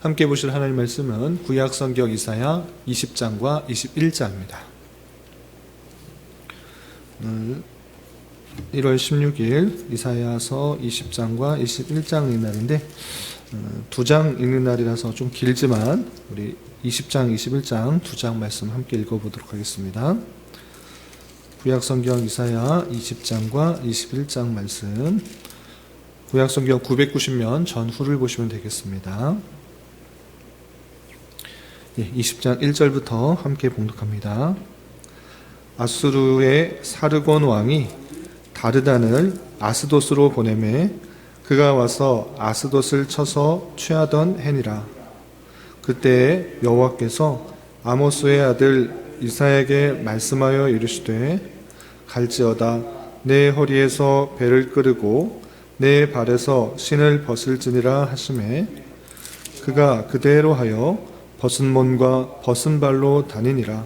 함께 보실 하나님 말씀은 구약성경 이사야 20장과 21장입니다. 오늘 1월 16일 이사야서 20장과 21장 읽는 날인데 두 장 읽는 날이라서 좀 길지만 우리 20장, 21장 두 장 말씀 함께 읽어보도록 하겠습니다. 구약성경 이사야 20장과 21장 말씀, 구약성경 990면 전후를 보시면 되겠습니다. 20장 1절부터 함께 봉독합니다. 아수르의 사르곤 왕이 다르단을 아스돗으로 보내매 그가 와서 아스돗을 쳐서 취하던 해니라. 그때 여호와께서 아모스의 아들 이사야에게 말씀하여 이르시되 갈지어다 내 허리에서 배를 끄르고 내 발에서 신을 벗을지니라 하시매 그가 그대로 하여 벗은 몸과 벗은 발로 다니니라.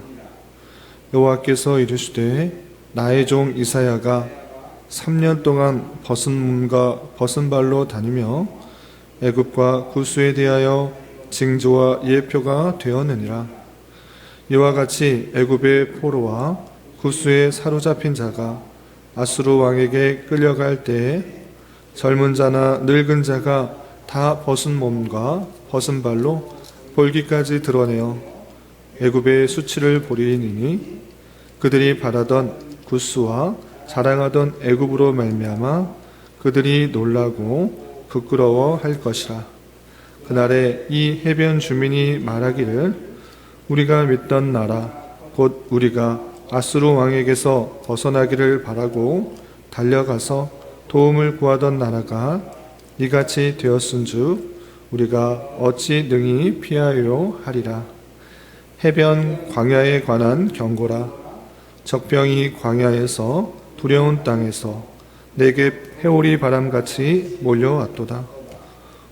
여호와께서 이르시되 나의 종 이사야가 3년 동안 벗은 몸과 벗은 발로 다니며 애굽과 구스에 대하여 징조와 예표가 되었느니라. 이와 같이 애굽의 포로와 구스에 사로잡힌 자가 아수르 왕에게 끌려갈 때에 젊은 자나 늙은 자가 다 벗은 몸과 벗은 발로 볼기까지 드러내어 애굽의 수치를 보리니 그들이 바라던 구스와 자랑하던 애굽으로 말미암아 그들이 놀라고 부끄러워할 것이라. 그날에 이 해변 주민이 말하기를 우리가 믿던 나라 곧 우리가 아수르 왕에게서 벗어나기를 바라고 달려가서 도움을 구하던 나라가 이같이 되었은즉 우리가 어찌 능히 피하여 하리라. 해변 광야에 관한 경고라. 적병이 광야에서 두려운 땅에서 내게 회오리 바람같이 몰려왔도다.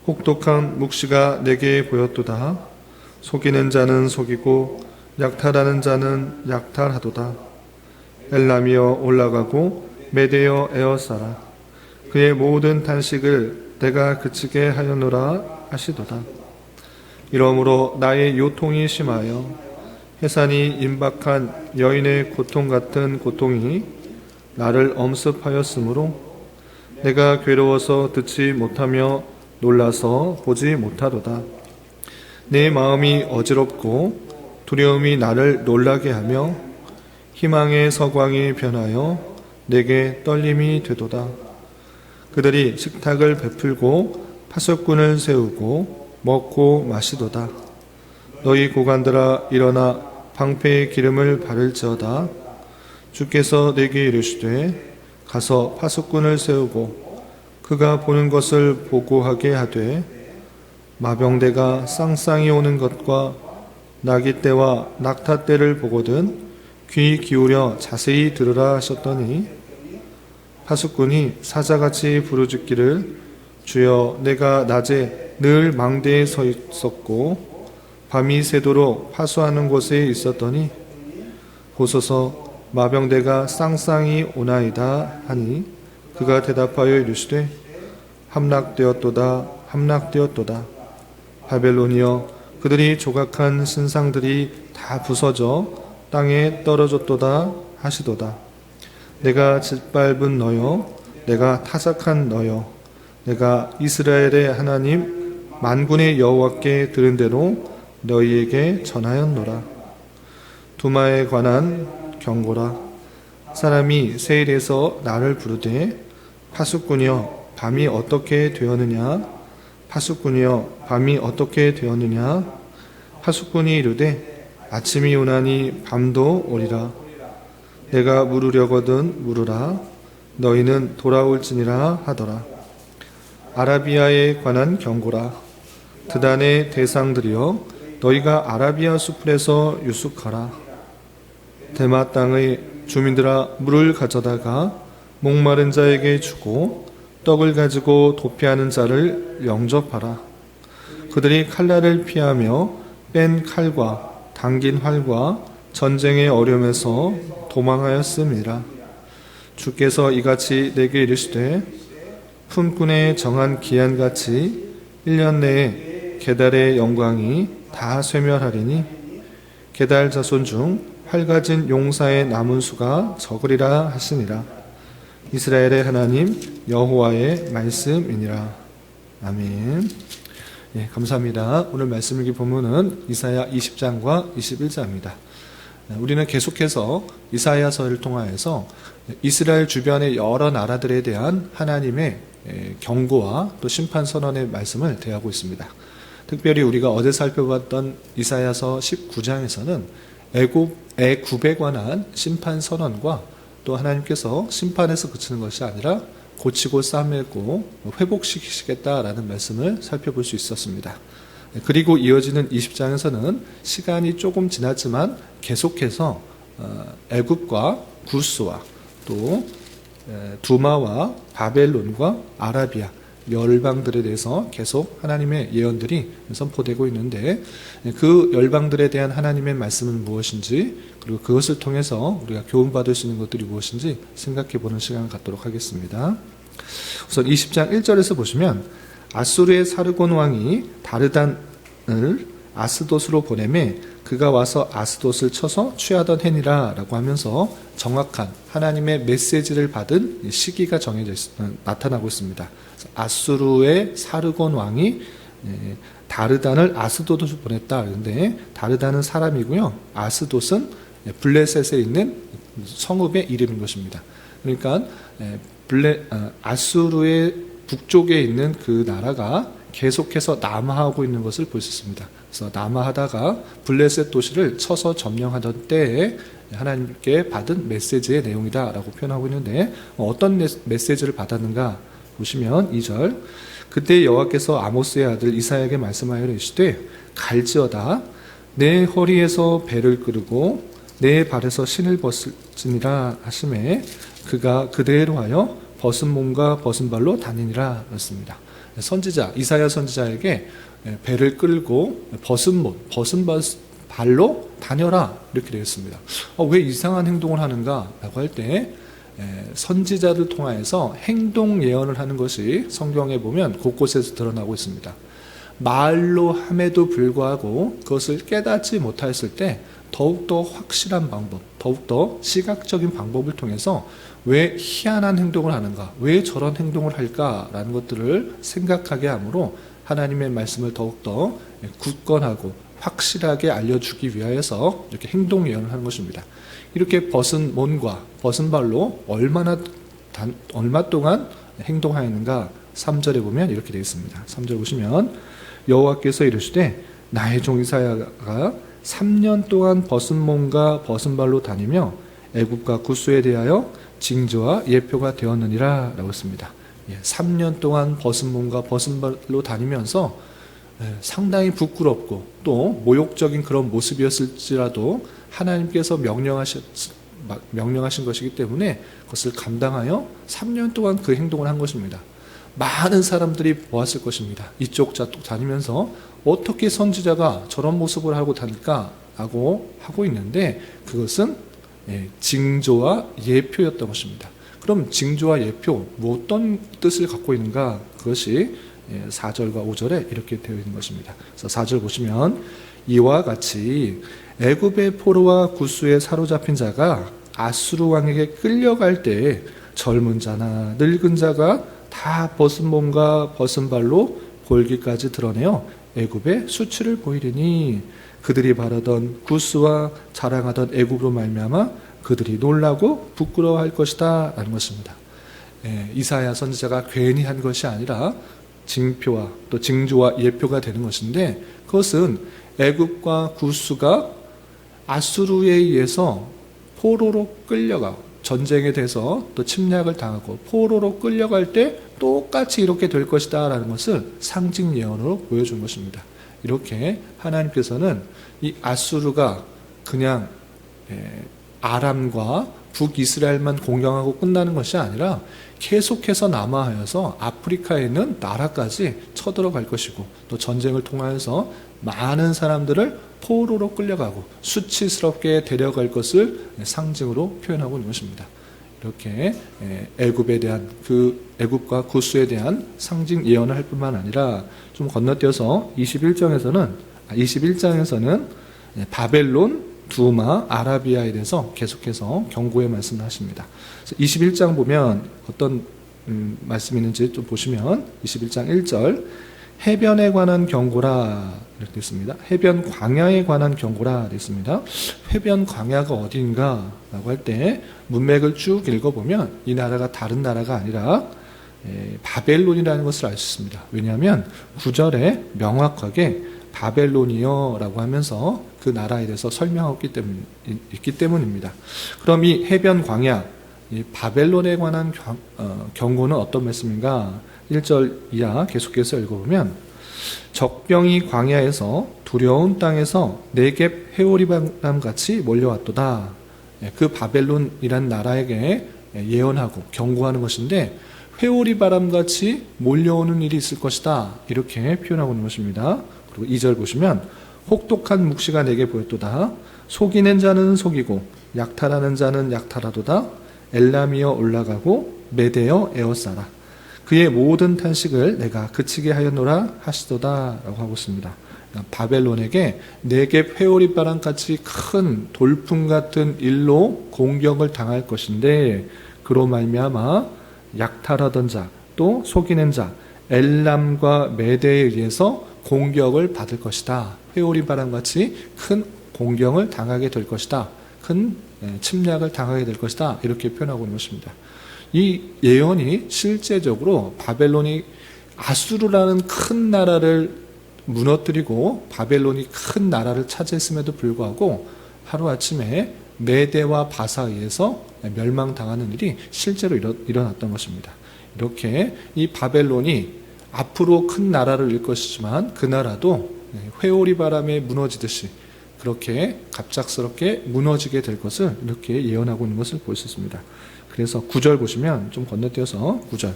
혹독한 묵시가 내게 보였도다. 속이는 자는 속이고 약탈하는 자는 약탈하도다. 엘람이여 올라가고 메대여 에어싸라. 그의 모든 단식을 내가 그치게 하였노라 하시도다. 이러므로 나의 요통이 심하여 해산이 임박한 여인의 고통 같은 고통이 나를 엄습하였으므로 내가 괴로워서 듣지 못하며 놀라서 보지 못하도다. 내 마음이 어지럽고 두려움이 나를 놀라게 하며 희망의 서광이 변하여 내게 떨림이 되도다. 그들이 식탁을 베풀고 파석꾼을 세우고 먹고 마시도다. 너희 고관들아 일어나 방패의 기름을 바를지어다. 주께서 내게 이르시되 가서 파석꾼을 세우고 그가 보는 것을 보고하게 하되 마병대가 쌍쌍이 오는 것과 나기 때와 낙타 때를 보거든 귀 기울여 자세히 들으라 하셨더니 파수꾼이 사자같이 부르짖기를 주여 내가 낮에 늘 망대에 서 있었고 밤이 새도록 파수하는 곳에 있었더니 보소서 마병대가 쌍쌍이 오나이다 하니 그가 대답하여 이르시되 함락되었도다 함락되었도다. 바벨론이여 그들이 조각한 신상들이 다 부서져 땅에 떨어졌도다 하시도다. 내가 짓밟은 너여 내가 타작한 너여 내가 이스라엘의 하나님 만군의 여호와께 들은 대로 너희에게 전하였노라. 두마에 관한 경고라. 사람이 세일에서 나를 부르되 파수꾼이여 밤이 어떻게 되었느냐 파수꾼이여 밤이 어떻게 되었느냐 파수꾼이 이르되 아침이 오나니 밤도 오리라. 내가 물으려거든 물으라. 너희는 돌아올지니라 하더라. 아라비아에 관한 경고라. 드단의 대상들이여 너희가 아라비아 수풀에서 유숙하라. 대마 땅의 주민들아 물을 가져다가 목마른 자에게 주고 떡을 가지고 도피하는 자를 영접하라. 그들이 칼날을 피하며 뺀 칼과 당긴 활과 전쟁의 어려움에서 도망하였음이라. 주께서 이같이 내게 이르시되 품꾼의 정한 기한같이 1년 내에 게달의 영광이 다 쇠멸하리니 게달 자손 중 활가진 용사의 남은 수가 적으리라 하시니라. 이스라엘의 하나님 여호와의 말씀이니라. 아멘. 예, 감사합니다. 오늘 말씀 읽기 본문은 이사야 20장과 21장입니다. 우리는 계속해서 이사야서를 통하여서 이스라엘 주변의 여러 나라들에 대한 하나님의 경고와 또 심판 선언의 말씀을 대하고 있습니다. 특별히 우리가 어제 살펴봤던 이사야서 19장에서는 애굽에 관한 심판 선언과 또 하나님께서 심판에서 그치는 것이 아니라 고치고 싸매고 회복시키시겠다라는 말씀을 살펴볼 수 있었습니다. 그리고 이어지는 20장에서는 시간이 조금 지났지만 계속해서 애굽과 구스와 또 두마와 바벨론과 아라비아 열방들에 대해서 계속 하나님의 예언들이 선포되고 있는데, 그 열방들에 대한 하나님의 말씀은 무엇인지, 그리고 그것을 통해서 우리가 교훈받을 수 있는 것들이 무엇인지 생각해보는 시간을 갖도록 하겠습니다. 우선 20장 1절에서 보시면 아수르의 사르곤 왕이 다르단을 아스돗으로 보내매 그가 와서 아스돗을 쳐서 취하던 해니라 라고 하면서 정확한 하나님의 메시지를 받은 시기가 정해져 나타나고 있습니다. 아수르의 사르곤 왕이 다르단을 아스돗으로 보냈다. 그런데 다르단은 사람이고요, 아스돗은 블레셋에 있는 성읍의 이름인 것입니다. 그러니까 아수르의 북쪽에 있는 그 나라가 계속해서 남하하고 있는 것을 볼 수 있습니다. 그래서 남하하다가 블레셋 도시를 쳐서 점령하던 때에 하나님께 받은 메시지의 내용이다라고 표현하고 있는데, 어떤 메시지를 받았는가 보시면 2절, 그때 여호와께서 아모스의 아들 이사야에게 말씀하여 이르시되 갈지어다 내 허리에서 배를 끄르고 내 발에서 신을 벗을지니라 하시매 그가 그대로 하여 벗은 몸과 벗은 발로 다니니라 그랬습니다. 선지자 이사야 선지자에게 배를 끌고 벗은 몸, 벗은 발로 다녀라 이렇게 되어 있습니다. 왜 이상한 행동을 하는가 라고 할 때 선지자를 통하여서 행동 예언을 하는 것이 성경에 보면 곳곳에서 드러나고 있습니다. 말로 함에도 불구하고 그것을 깨닫지 못하였을 때 더욱더 확실한 방법, 더욱더 시각적인 방법을 통해서 왜 희한한 행동을 하는가, 왜 저런 행동을 할까라는 것들을 생각하게 하므로 하나님의 말씀을 더욱더 굳건하고 확실하게 알려주기 위하여서 이렇게 행동 예언을 하는 것입니다. 이렇게 벗은 몸과 벗은 발로 얼마 동안 행동하였는가 3절에 보면 이렇게 되어 있습니다. 3절 보시면 여호와께서 이르시되 나의 종 이사야가 3년 동안 벗은 몸과 벗은 발로 다니며 애굽과 구스에 대하여 징조와 예표가 되었느니라 라고 했습니다. 3년 동안 벗은 몸과 벗은 발로 다니면서 상당히 부끄럽고 또 모욕적인 그런 모습이었을지라도 하나님께서 명령하신 것이기 때문에 그것을 감당하여 3년 동안 그 행동을 한 것입니다. 많은 사람들이 보았을 것입니다. 이쪽 저쪽 다니면서 어떻게 선지자가 저런 모습을 하고 다닐까 라고 하고 있는데, 그것은 징조와 예표였던 것입니다. 그럼 징조와 예표, 어떤 뜻을 갖고 있는가? 그것이 4절과 5절에 이렇게 되어 있는 것입니다. 그래서 4절 보시면 이와 같이 애굽의 포로와 구스에 사로잡힌 자가 아수르 왕에게 끌려갈 때 젊은 자나 늙은 자가 다 벗은 몸과 벗은 발로 골기까지 드러내어 애굽의 수치를 보이리니 그들이 바라던 구스와 자랑하던 애굽으로 말미암아 그들이 놀라고 부끄러워할 것이다 라는 것입니다. 이사야 선지자가 괜히 한 것이 아니라 징표와 또 징조와 예표가 되는 것인데, 그것은 애굽과 구스가 아수르에 의해서 포로로 끌려가고 전쟁에 대해서 또 침략을 당하고 포로로 끌려갈 때 똑같이 이렇게 될 것이다 라는 것을 상징 예언으로 보여준 것입니다. 이렇게 하나님께서는 이 아수르가 그냥 아람과 북이스라엘만 공경하고 끝나는 것이 아니라 계속해서 남하하여서 아프리카에 있는 나라까지 쳐들어갈 것이고, 또 전쟁을 통하여서 많은 사람들을 포로로 끌려가고 수치스럽게 데려갈 것을 상징으로 표현하고 있는 것입니다. 이렇게 애굽에 대한 애굽과 구스에 대한 상징 예언을 할 뿐만 아니라 좀 건너뛰어서 21장에서는 바벨론, 두마, 아라비아에 대해서 계속해서 경고의 말씀을 하십니다. 21장 보면 어떤 말씀이 있는지 좀 보시면 21장 1절 해변에 관한 경고라 이렇게 되어 있습니다. 해변 광야에 관한 경고라 되어 있습니다. 해변 광야가 어디인가 라고 할 때 문맥을 쭉 읽어보면 이 나라가 다른 나라가 아니라 바벨론이라는 것을 알 수 있습니다. 왜냐하면 9절에 명확하게 바벨론이여라고 하면서 그 나라에 대해서 설명하고 있기 때문입니다. 그럼 이 해변 광야, 이 바벨론에 관한 경고는 어떤 말씀인가? 1절 이하 계속해서 읽어보면 적병이 광야에서 두려운 땅에서 네겝 회오리바람 같이 몰려왔도다. 그 바벨론이란 나라에게 예언하고 경고하는 것인데 회오리바람 같이 몰려오는 일이 있을 것이다. 이렇게 표현하고 있는 것입니다. 그리고 2절 보시면 혹독한 묵시가 내게 보였도다. 속이는 자는 속이고 약탈하는 자는 약탈하도다. 엘람이여 올라가고 메대여 에워싸라. 그의 모든 탄식을 내가 그치게 하였노라 하시도다 라고 하고 있습니다. 바벨론에게 네겝 회오리바람같이 큰 돌풍 같은 일로 공격을 당할 것인데 그로 말미암아 약탈하던 자 또 속이는 자 엘람과 메대에 의해서 공격을 받을 것이다. 회오리바람같이 큰 공격을 당하게 될 것이다. 큰 침략을 당하게 될 것이다. 이렇게 표현하고 있는 것입니다. 이 예언이 실제적으로 바벨론이 아수르라는 큰 나라를 무너뜨리고 바벨론이 큰 나라를 차지했음에도 불구하고 하루아침에 메대와 바사에 의해서 멸망당하는 일이 실제로 일어났던 것입니다. 이렇게 이 바벨론이 앞으로 큰 나라를 일 것이지만 그 나라도 회오리 바람에 무너지듯이 그렇게 갑작스럽게 무너지게 될 것을 이렇게 예언하고 있는 것을 볼 수 있습니다. 그래서 9절 보시면 좀 건너뛰어서 9절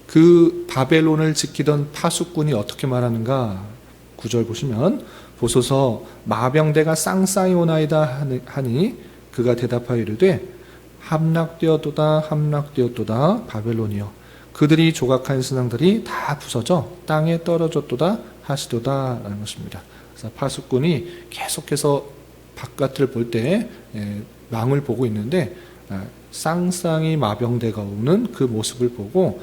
그 바벨론을 지키던 파수꾼이 어떻게 말하는가 9절 보시면 보소서 마병대가 쌍쌍이 오나이다 하니 그가 대답하여 이르되 함락되었도다 함락되었도다 바벨론이여 그들이 조각한 신앙들이 다 부서져 땅에 떨어졌도다 하시도다 라는 것입니다. 그래서 파수꾼이 계속해서 바깥을 볼 때 망을 보고 있는데 쌍쌍이 마병대가 오는 그 모습을 보고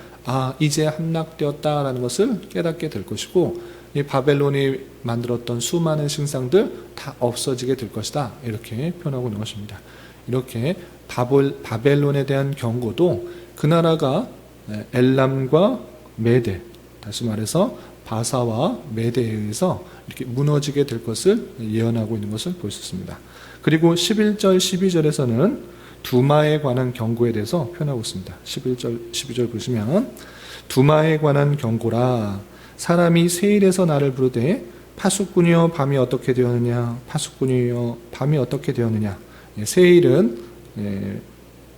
이제 함락되었다라는 것을 깨닫게 될 것이고 이 바벨론이 만들었던 수많은 신상들 다 없어지게 될 것이다 이렇게 표현하고 있는 것입니다. 이렇게 바벨론에 대한 경고도 그 나라가 엘람과 메대 다시 말해서 바사와 메대에 의해서 이렇게 무너지게 될 것을 예언하고 있는 것을 볼 수 있습니다. 그리고 11절 12절에서는 두마에 관한 경고에 대해서 표현하고 있습니다. 11절 12절 보시면 두마에 관한 경고라 사람이 세일에서 나를 부르되 파수꾼이여 밤이 어떻게 되었느냐 파수꾼이여 밤이 어떻게 되었느냐 세일은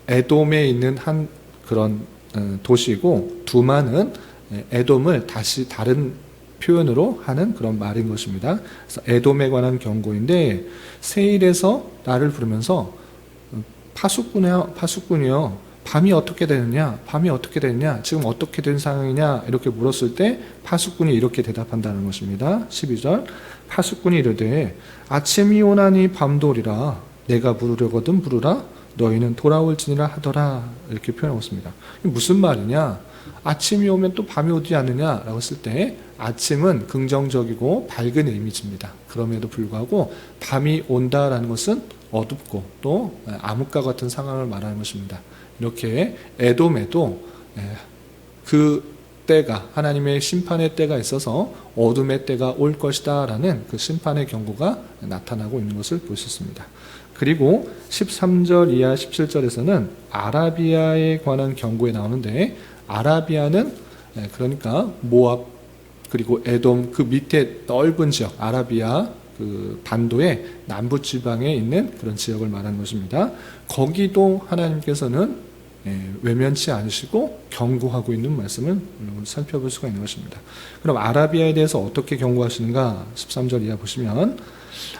에돔에 있는 한 그런 도시이고 두마는 에돔을 다시 다른 표현으로 하는 그런 말인 것입니다. 그래서 에돔에 관한 경고인데 세일에서 나를 부르면서 파수꾼이여 밤이 어떻게 되느냐 밤이 어떻게 되느냐 지금 어떻게 된 상황이냐 이렇게 물었을 때 파수꾼이 이렇게 대답한다는 것입니다. 12절 파수꾼이 이르되 아침이 오나니 밤도 오리라 내가 부르려거든 부르라 너희는 돌아올지니라 하더라 이렇게 표현하고 있습니다. 무슨 말이냐 아침이 오면 또 밤이 오지 않느냐라고 했을 때 아침은 긍정적이고 밝은 이미지입니다. 그럼에도 불구하고 밤이 온다라는 것은 어둡고 또 암흑과 같은 상황을 말하는 것입니다. 이렇게 에돔에도 그 때가 하나님의 심판의 때가 있어서 어둠의 때가 올 것이다 라는 그 심판의 경고가 나타나고 있는 것을 볼 수 있습니다. 그리고 13절 이하 17절에서는 아라비아에 관한 경고에 나오는데 아라비아는 그러니까 모압 그리고 에돔 그 밑에 넓은 지역 아라비아 그 반도의 남부 지방에 있는 그런 지역을 말하는 것입니다. 거기도 하나님께서는 외면치 않으시고 경고하고 있는 말씀을 살펴볼 수가 있는 것입니다. 그럼 아라비아에 대해서 어떻게 경고하시는가 13절 이하 보시면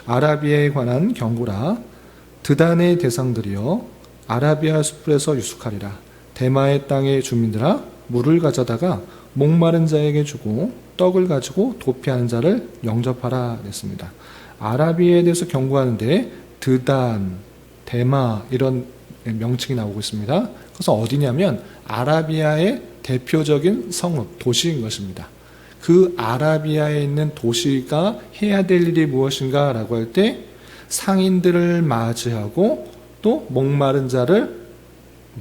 아라비아에 관한 경고라 드단의 대상들이여 아라비아 숲에서 유숙하리라. 대마의 땅의 주민들아, 물을 가져다가 목마른 자에게 주고 떡을 가지고 도피하는 자를 영접하라 했습니다. 아라비아에 대해서 경고하는데 드단, 대마 이런 명칭이 나오고 있습니다. 그래서 어디냐면 아라비아의 대표적인 성읍, 도시인 것입니다. 그 아라비아에 있는 도시가 해야 될 일이 무엇인가 라고 할 때 상인들을 맞이하고 또 목마른 자를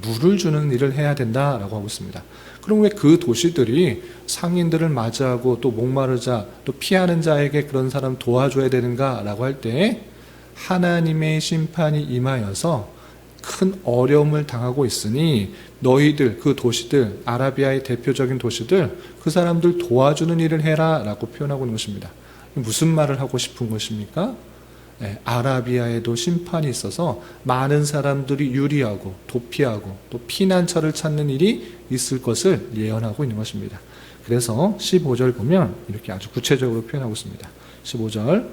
물을 주는 일을 해야 된다라고 하고 있습니다. 그럼 왜 그 도시들이 상인들을 맞이하고 또 목마른 자, 또 피하는 자에게 그런 사람 도와줘야 되는가라고 할 때 하나님의 심판이 임하여서 큰 어려움을 당하고 있으니 너희들 그 도시들, 아라비아의 대표적인 도시들, 그 사람들 도와주는 일을 해라 라고 표현하고 있는 것입니다. 무슨 말을 하고 싶은 것입니까? 아라비아에도 심판이 있어서 많은 사람들이 유리하고 도피하고 또 피난처를 찾는 일이 있을 것을 예언하고 있는 것입니다. 그래서 15절 보면 이렇게 아주 구체적으로 표현하고 있습니다. 15절,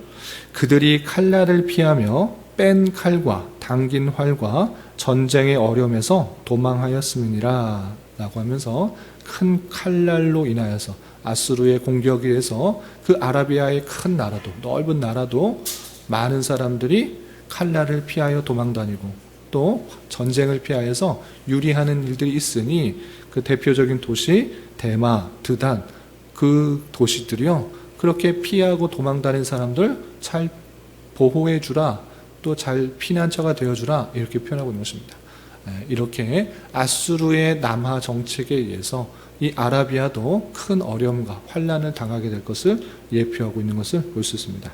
그들이 칼날을 피하며 뺀 칼과 당긴 활과 전쟁의 어려움에서 도망하였음이니라 라고 하면서 큰 칼날로 인하여서 아수르의 공격에 의해서 그 아라비아의 큰 나라도, 넓은 나라도 많은 사람들이 칼날을 피하여 도망다니고 또 전쟁을 피하여서 유리하는 일들이 있으니 그 대표적인 도시 대마, 드단 그 도시들이요 그렇게 피하고 도망다닌 사람들 잘 보호해 주라, 또 잘 피난처가 되어 주라 이렇게 표현하고 있는 것입니다. 이렇게 아수르의 남하 정책에 의해서 이 아라비아도 큰 어려움과 환난을 당하게 될 것을 예표하고 있는 것을 볼 수 있습니다.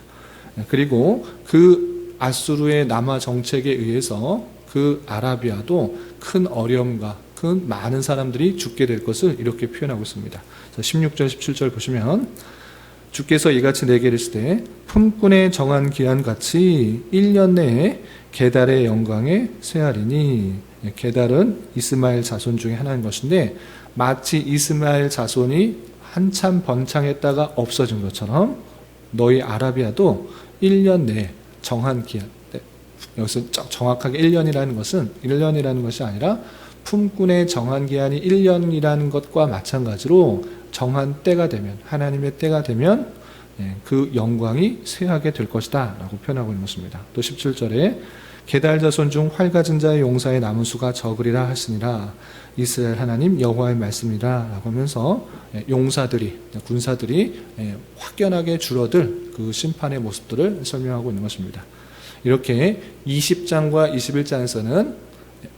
그리고 그 아수르의 남하 정책에 의해서 그 아라비아도 큰 어려움과 큰 많은 사람들이 죽게 될 것을 이렇게 표현하고 있습니다. 16절 17절 보시면 주께서 이같이 내게 이르시되 품꾼의 정한 기한같이 1년 내에 게달의 영광에 쇠하리니, 게달은 이스마엘 자손 중에 하나인 것인데 마치 이스마엘 자손이 한참 번창했다가 없어진 것처럼 너희 아라비아도 1년 내에 정한 기한, 여기서 정확하게 1년이라는 것이 아니라 품꾼의 정한 기한이 1년이라는 것과 마찬가지로 정한 때가 되면, 하나님의 때가 되면 그 영광이 쇠하게 될 것이다 라고 표현하고 있는 것입니다. 또 17절에 게달 자손 중 활 가진 자의 용사의 남은 수가 적으리라 하시니라, 이스라엘 하나님 여호와의 말씀이라 라고 하면서 용사들이, 군사들이 확연하게 줄어들 그 심판의 모습들을 설명하고 있는 것입니다. 이렇게 20장과 21장에서는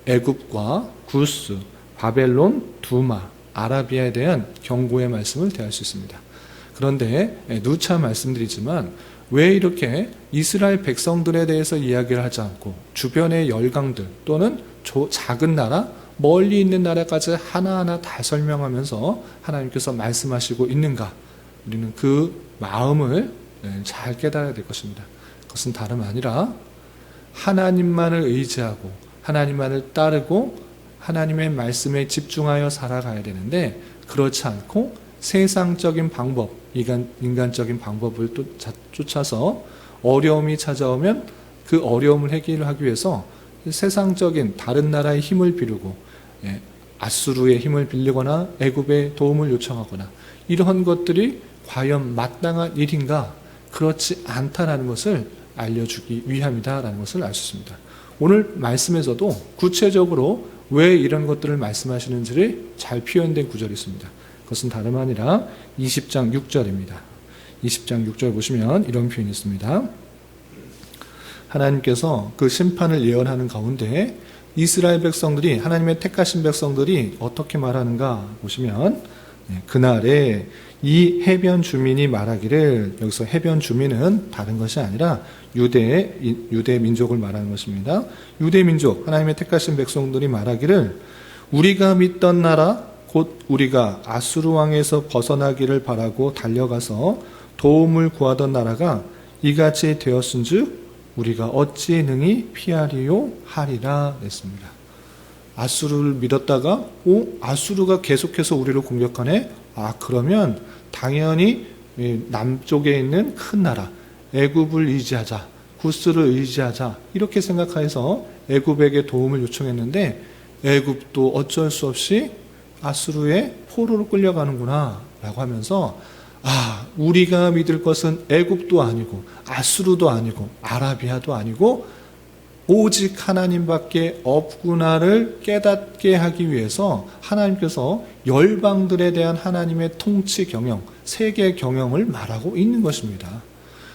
애굽과 구스, 바벨론, 두마, 아라비아에 대한 경고의 말씀을 대할 수 있습니다. 그런데 누차 말씀드리지만 왜 이렇게 이스라엘 백성들에 대해서 이야기를 하지 않고 주변의 열강들 또는 작은 나라, 멀리 있는 나라까지 하나하나 다 설명하면서 하나님께서 말씀하시고 있는가? 우리는 그 마음을 잘 깨달아야 될 것입니다. 그것은 다름 아니라 하나님만을 의지하고 하나님만을 따르고 하나님의 말씀에 집중하여 살아가야 되는데, 그렇지 않고 세상적인 방법, 인간적인 방법을 쫓아서 어려움이 찾아오면 그 어려움을 해결하기 위해서 세상적인 다른 나라의 힘을 빌리고 아수르의 힘을 빌리거나 애굽의 도움을 요청하거나 이러한 것들이 과연 마땅한 일인가? 그렇지 않다라는 것을 알려주기 위함이다라는 것을 알 수 있습니다. 오늘 말씀에서도 구체적으로 왜 이런 것들을 말씀하시는지를 잘 표현된 구절이 있습니다. 그것은 다름 아니라 20장 6절입니다. 20장 6절 보시면 이런 표현이 있습니다. 하나님께서 그 심판을 예언하는 가운데 이스라엘 백성들이, 하나님의 택하신 백성들이 어떻게 말하는가 보시면, 그날에 이 해변 주민이 말하기를, 여기서 해변 주민은 다른 것이 아니라 유대 민족을 말하는 것입니다. 유대 민족, 하나님의 택하신 백성들이 말하기를, 우리가 믿던 나라 곧 우리가 아수르 왕에서 벗어나기를 바라고 달려가서 도움을 구하던 나라가 이같이 되었은즉 우리가 어찌 능히 피하리요 하리라 했습니다. 아수르를 믿었다가 아수르가 계속해서 우리를 공격하네? 그러면 당연히 남쪽에 있는 큰 나라 애굽을 의지하자, 구스를 의지하자 이렇게 생각해서 애굽에게 도움을 요청했는데 애굽도 어쩔 수 없이 아수르의 포로로 끌려가는구나 라고 하면서 우리가 믿을 것은 애굽도 아니고 아수르도 아니고 아라비아도 아니고 오직 하나님밖에 없구나를 깨닫게 하기 위해서 하나님께서 열방들에 대한 하나님의 통치 경영, 세계 경영을 말하고 있는 것입니다.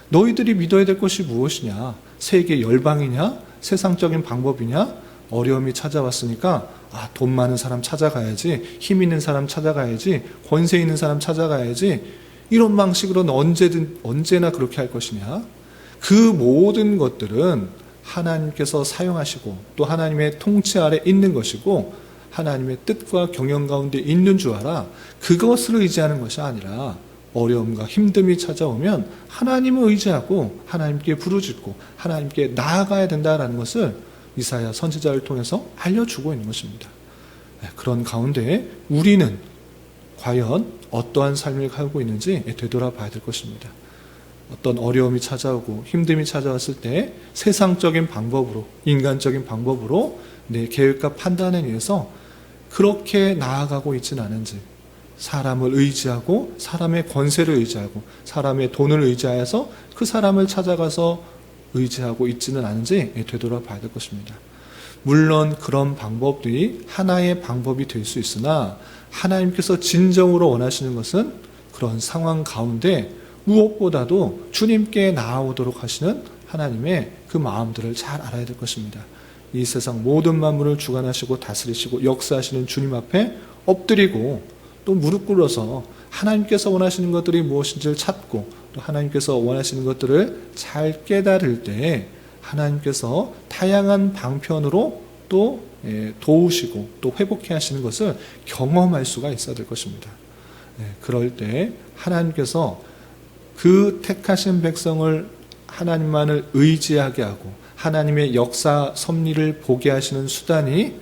너희들이 믿어야 될 것이 무엇이냐? 세계 열방이냐? 세상적인 방법이냐? 어려움이 찾아왔으니까 돈 많은 사람 찾아가야지, 힘 있는 사람 찾아가야지, 권세 있는 사람 찾아가야지, 이런 방식으로는 언제나 그렇게 할 것이냐? 그 모든 것들은 하나님께서 사용하시고 또 하나님의 통치 아래 있는 것이고 하나님의 뜻과 경영 가운데 있는 줄 알아. 그것을 의지하는 것이 아니라 어려움과 힘듦이 찾아오면 하나님을 의지하고 하나님께 부르짖고 하나님께 나아가야 된다는 것을 이사야 선지자를 통해서 알려주고 있는 것입니다. 그런 가운데 우리는 과연 어떠한 삶을 살고 있는지 되돌아봐야 될 것입니다. 어떤 어려움이 찾아오고 힘듦이 찾아왔을 때 세상적인 방법으로, 인간적인 방법으로 내 계획과 판단에 의해서 그렇게 나아가고 있지는 않은지, 사람을 의지하고 사람의 권세를 의지하고 사람의 돈을 의지하여서 그 사람을 찾아가서 의지하고 있지는 않은지 되돌아봐야 될 것입니다. 물론 그런 방법들이 하나의 방법이 될 수 있으나 하나님께서 진정으로 원하시는 것은 그런 상황 가운데 무엇보다도 주님께 나아오도록 하시는 하나님의 그 마음들을 잘 알아야 될 것입니다. 이 세상 모든 만물을 주관하시고 다스리시고 역사하시는 주님 앞에 엎드리고 또 무릎 꿇어서 하나님께서 원하시는 것들이 무엇인지를 찾고 또 하나님께서 원하시는 것들을 잘 깨달을 때 하나님께서 다양한 방편으로 또 도우시고 또 회복해 하시는 것을 경험할 수가 있어야 될 것입니다. 그럴 때 하나님께서 그 택하신 백성을 하나님만을 의지하게 하고 하나님의 역사 섭리를 보게 하시는 수단이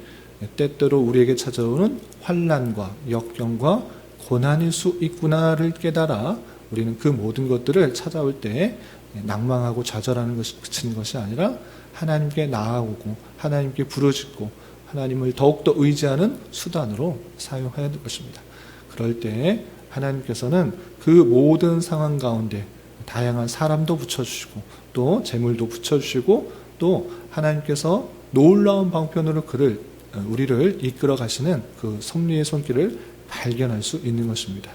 때때로 우리에게 찾아오는 환난과 역경과 고난일 수 있구나를 깨달아 우리는 그 모든 것들을 찾아올 때 낭망하고 좌절하는 것이 그치는 것이 아니라 하나님께 나아오고 하나님께 부르짖고 하나님을 더욱더 의지하는 수단으로 사용해야 될 것입니다. 그럴 때 하나님께서는 그 모든 상황 가운데 다양한 사람도 붙여주시고 또 재물도 붙여주시고 또 하나님께서 놀라운 방편으로 우리를 이끌어 가시는 그 섭리의 손길을 발견할 수 있는 것입니다.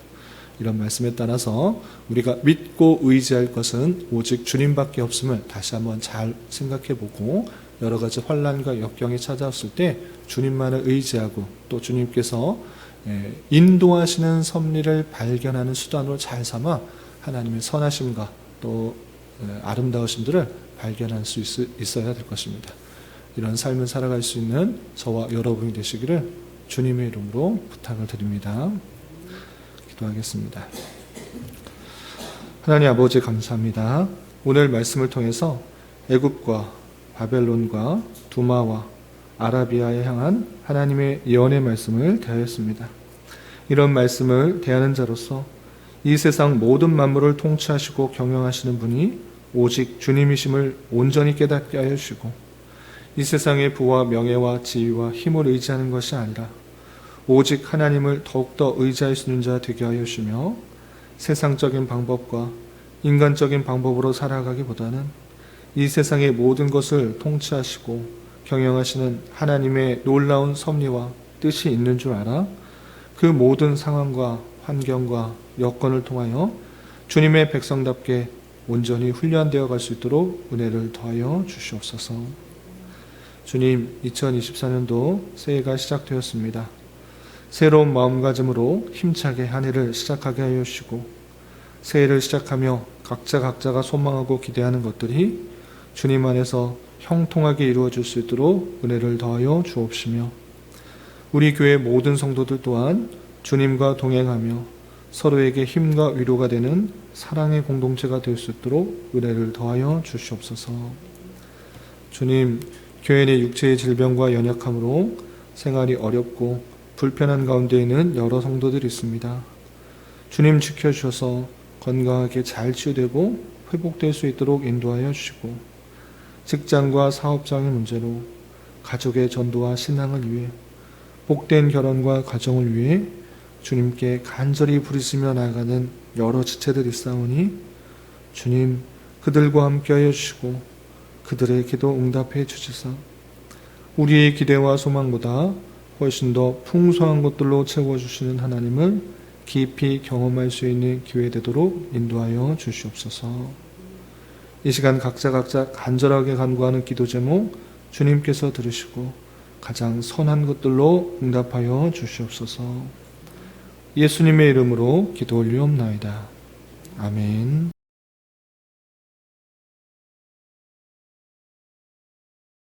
이런 말씀에 따라서 우리가 믿고 의지할 것은 오직 주님밖에 없음을 다시 한번 잘 생각해보고 여러 가지 환난과 역경이 찾아왔을 때 주님만을 의지하고 또 주님께서 인도하시는 섭리를 발견하는 수단으로 잘 삼아 하나님의 선하심과 또 아름다우심들을 발견할 수 있어야 될 것입니다. 이런 삶을 살아갈 수 있는 저와 여러분이 되시기를 주님의 이름으로 부탁을 드립니다. 기도하겠습니다. 하나님 아버지 감사합니다. 오늘 말씀을 통해서 애굽과 바벨론과 두마와 아라비아에 향한 하나님의 예언의 말씀을 대하였습니다. 이런 말씀을 대하는 자로서 이 세상 모든 만물을 통치하시고 경영하시는 분이 오직 주님이심을 온전히 깨닫게 하여 주시고 이 세상의 부와 명예와 지위와 힘을 의지하는 것이 아니라 오직 하나님을 더욱더 의지할 수 있는 자 되게 하여 주시며 세상적인 방법과 인간적인 방법으로 살아가기보다는 이 세상의 모든 것을 통치하시고 경영하시는 하나님의 놀라운 섭리와 뜻이 있는 줄 알아 그 모든 상황과 환경과 여건을 통하여 주님의 백성답게 온전히 훈련되어 갈 수 있도록 은혜를 더하여 주시옵소서. 주님, 2024년도 새해가 시작되었습니다. 새로운 마음가짐으로 힘차게 한 해를 시작하게 하여 주시고 새해를 시작하며 각자가 소망하고 기대하는 것들이 주님 안에서 형통하게 이루어질 수 있도록 은혜를 더하여 주옵시며 우리 교회 모든 성도들 또한 주님과 동행하며 서로에게 힘과 위로가 되는 사랑의 공동체가 될 수 있도록 은혜를 더하여 주시옵소서. 주님, 교회 내 육체의 질병과 연약함으로 생활이 어렵고 불편한 가운데 있는 여러 성도들이 있습니다. 주님 지켜주셔서 건강하게 잘 치유되고 회복될 수 있도록 인도하여 주시고 직장과 사업장의 문제로 가족의 전도와 신앙을 위해 복된 결혼과 가정을 위해 주님께 간절히 부르시며 나아가는 여러 지체들이 있사오니 주님 그들과 함께하여 주시고 그들의 기도 응답해 주시사 우리의 기대와 소망보다 훨씬 더 풍성한 것들로 채워주시는 하나님을 깊이 경험할 수 있는 기회 되도록 인도하여 주시옵소서. 이 시간 각자 간절하게 간구하는 기도 제목 주님께서 들으시고 가장 선한 것들로 응답하여 주시옵소서. 예수님의 이름으로 기도 올리옵나이다. 아멘.